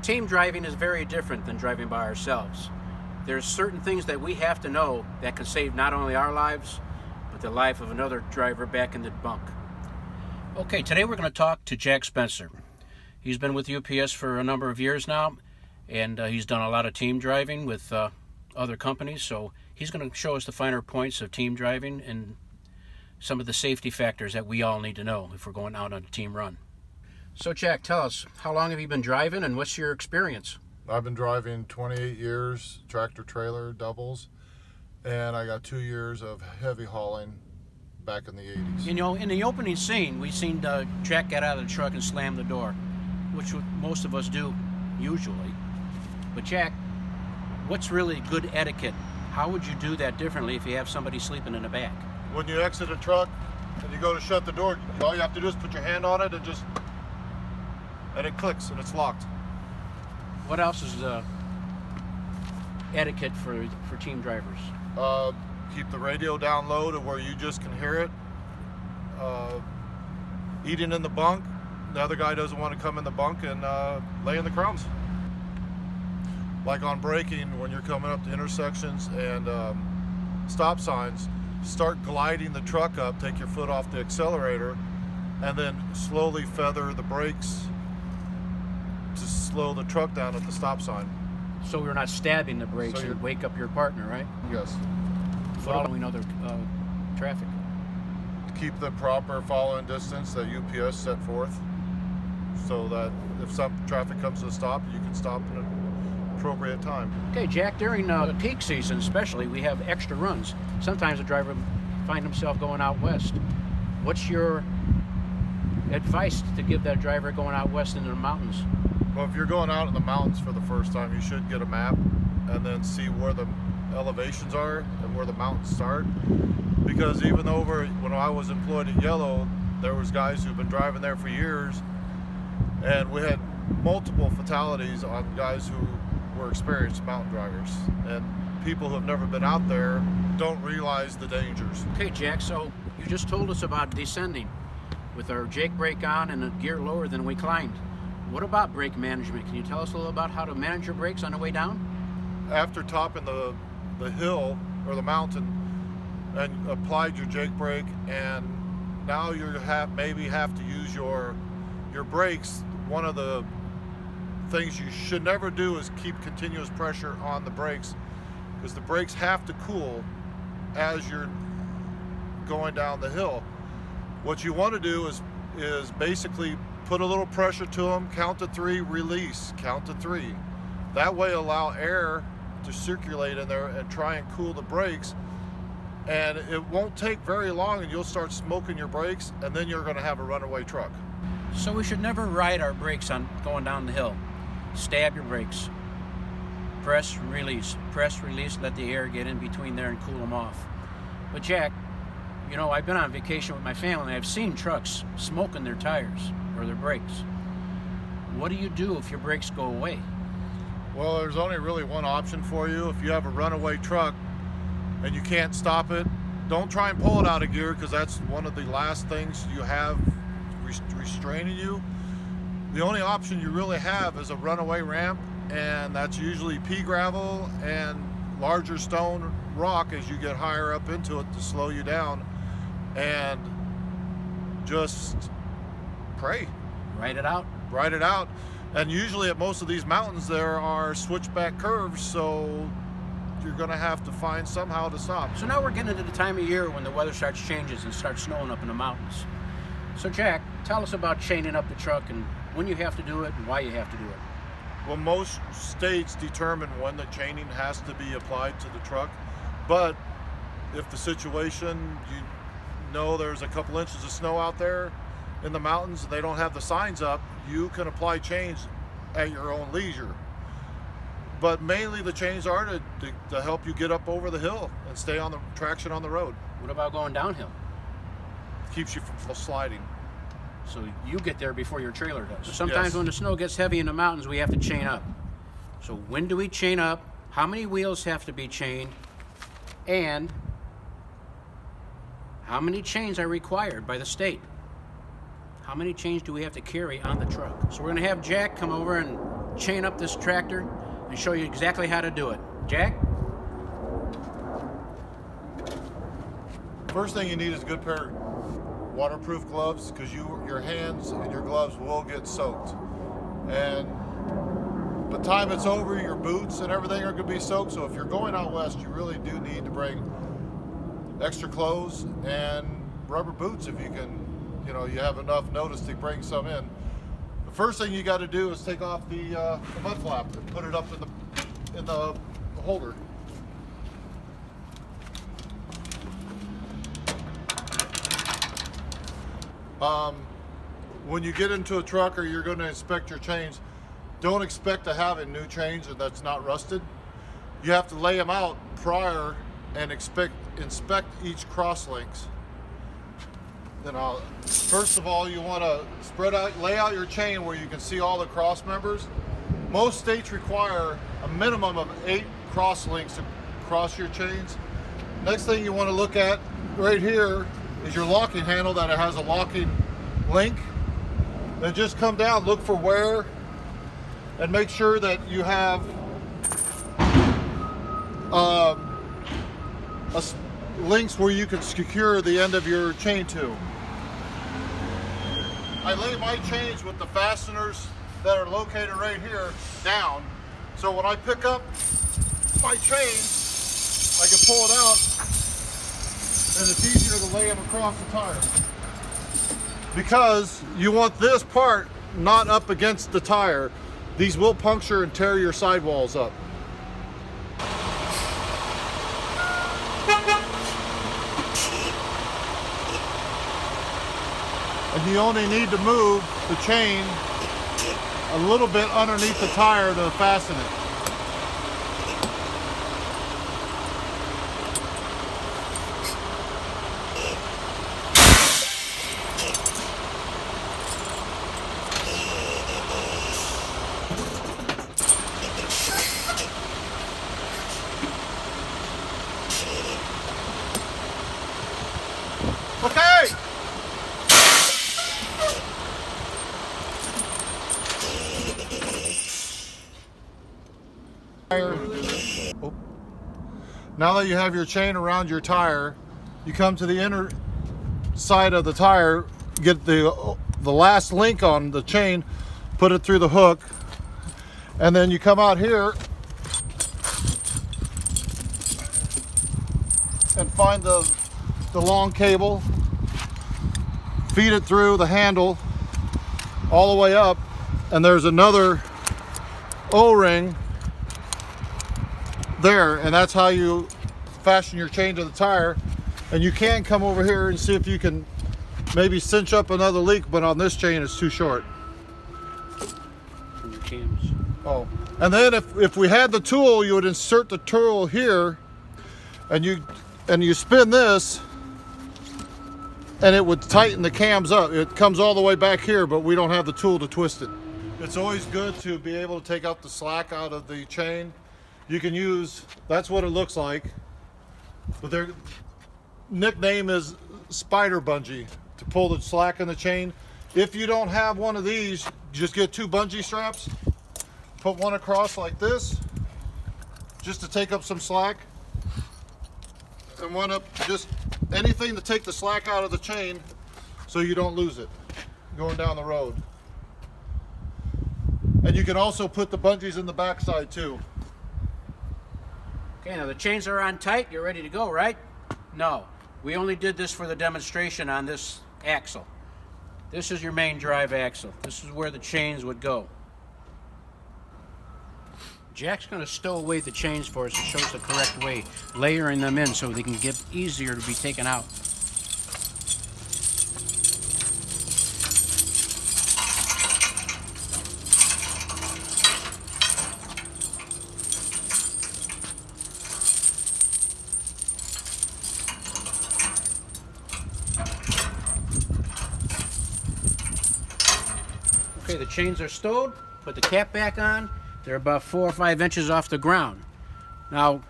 Team driving is very different than driving by ourselves. There's certain things that we have to know that can save not only our lives, but the life of another driver back in the bunk. Okay, today we're going to talk to Jack Spencer. He's been with UPS for a number of years now, and he's done a lot of team driving with other companies, so he's going to show us the finer points of team driving and some of the safety factors that we all need to know if we're going out on a team run. So Jack, tell us, how long have you been driving and what's your experience? I've been driving 28 years, tractor trailer, doubles, and I got 2 years of heavy hauling back in the 80s. You know, in the opening scene, we seen Jack get out of the truck and slam the door, which most of us do usually. But Jack, what's really good etiquette? How would you do that differently if you have somebody sleeping in the back? When you exit a truck and you go to shut the door, all you have to do is put your hand on it and it clicks and it's locked. What else is etiquette for team drivers? Keep the radio down low to where you just can hear it. Eating in the bunk. The other guy doesn't want to come in the bunk and lay in the crumbs. Like on braking, when you're coming up to intersections and stop signs, start gliding the truck up, take your foot off the accelerator, and then slowly feather the brakes to slow the truck down at the stop sign. So we're not stabbing the brakes So and wake up your partner, right? Yes. Following other traffic. Keep the proper following distance that UPS set forth, so that if some traffic comes to a stop, you can stop in an appropriate time. Okay, Jack, during peak season especially, we have extra runs. Sometimes a driver find himself going out west. What's your advice to give that driver going out west into the mountains? Well, if you're going out in the mountains for the first time, you should get a map and then see where the elevations are and where the mountains start. Because even over when I was employed at Yellow, there was guys who've been driving there for years, and we had multiple fatalities on guys who were experienced mountain drivers. And people who have never been out there don't realize the dangers. Okay, Jack, so you just told us about descending with our Jake brake on and a gear lower than we climbed. What about brake management? Can you tell us a little about how to manage your brakes on the way down? After topping the hill or the mountain and applied your Jake brake, and now you maybe have to use your brakes, one of the things you should never do is keep continuous pressure on the brakes, because the brakes have to cool as you're going down the hill. What you want to do is basically put a little pressure to them, count to 3, release, count to 3. That way allow air to circulate in there and try and cool the brakes. And it won't take very long and you'll start smoking your brakes, and then you're going to have a runaway truck. So we should never ride our brakes on going down the hill. Stab your brakes. Press, release, let the air get in between there and cool them off. But Jack, you know, I've been on vacation with my family and I've seen trucks smoking their tires or their brakes. What do you do if your brakes go away? Well, there's only really one option for you. If you have a runaway truck and you can't stop it, don't try and pull it out of gear, because that's one of the last things you have restraining you. The only option you really have is a runaway ramp, and that's usually pea gravel and larger stone rock as you get higher up into it to slow you down, and just pray. Ride it out. Ride it out. And usually at most of these mountains there are switchback curves, so you're going to have to find somehow to stop. So now we're getting into the time of year when the weather starts changes and starts snowing up in the mountains. So Jack, tell us about chaining up the truck and when you have to do it and why you have to do it. Well, most states determine when the chaining has to be applied to the truck, but if the situation, you know there's a couple inches of snow out there in the mountains and they don't have the signs up, you can apply chains at your own leisure. But mainly the chains are to help you get up over the hill and stay on the traction on the road. What about going downhill? Keeps you from sliding. So you get there before your trailer does. Sometimes Yes. when the snow gets heavy in the mountains, we have to chain up. So when do we chain up? How many wheels have to be chained? And how many chains are required by the state? How many chains do we have to carry on the truck? So we're going to have Jack come over and chain up this tractor and show you exactly how to do it. Jack? First thing you need is a good pair of waterproof gloves, because your hands and your gloves will get soaked. And by the time it's over, your boots and everything are going to be soaked. So if you're going out west, you really do need to bring extra clothes and rubber boots if you can, you have enough notice to bring some in. The first thing you got to do is take off the mud flap and put it up in the holder. When you get into a truck or you're going to inspect your chains, don't expect to have a new chains that's not rusted. You have to lay them out prior and inspect each cross links. First of all, you want to lay out your chain where you can see all the cross members. Most states require a minimum of 8 cross links to cross your chains. Next thing you want to look at right here is your locking handle, that it has a locking link. Then just come down, look for wear, and make sure that you have links where you can secure the end of your chain to. I lay my chains with the fasteners that are located right here down, so when I pick up my chain, I can pull it out and it's easier to lay them across the tire. Because you want this part not up against the tire. These will puncture and tear your sidewalls up. And you only need to move the chain a little bit underneath the tire to fasten it. Okay. Now that you have your chain around your tire, you come to the inner side of the tire, get the last link on the chain, put it through the hook, and then you come out here and find the long cable, feed it through the handle all the way up, and there's another O-ring there, and that's how you fasten your chain to the tire. And you can come over here and see if you can maybe cinch up another link, but on this chain it's too short. From your cams. Oh, and then if we had the tool, you would insert the tool here, and you spin this, and it would tighten the cams up. It comes all the way back here, but we don't have the tool to twist it. It's always good to be able to take out the slack out of the chain. You can use, that's what it looks like, but their nickname is spider bungee, to pull the slack in the chain. If you don't have one of these, just get 2 bungee straps, put one across like this, just to take up some slack, and one up, just anything to take the slack out of the chain so you don't lose it going down the road. And you can also put the bungees in the backside too. Okay, now the chains are on tight. You're ready to go, right? No, we only did this for the demonstration on this axle. This is your main drive axle. This is where the chains would go. Jack's going to stow away the chains for us and show us the correct way, layering them in so they can get easier to be taken out. Okay, the chains are stowed. Put the cap back on. They're about 4 or 5 inches off the ground. Now,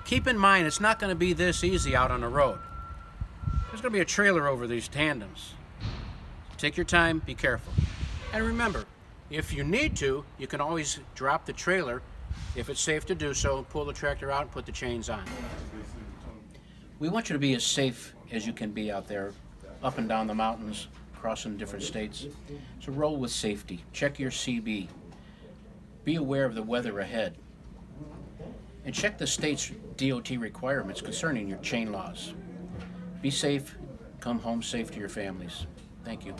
keep in mind, it's not going to be this easy out on the road. There's going to be a trailer over these tandems. Take your time, be careful. And remember, If you need to, you can always drop the trailer if it's safe to do so, pull the tractor out and put the chains on. We want you to be as safe as you can be out there, up and down the mountains, crossing different states. So roll with safety. Check your CB. Be aware of the weather ahead. And check the state's DOT requirements concerning your chain laws. Be safe. Come home safe to your families. Thank you.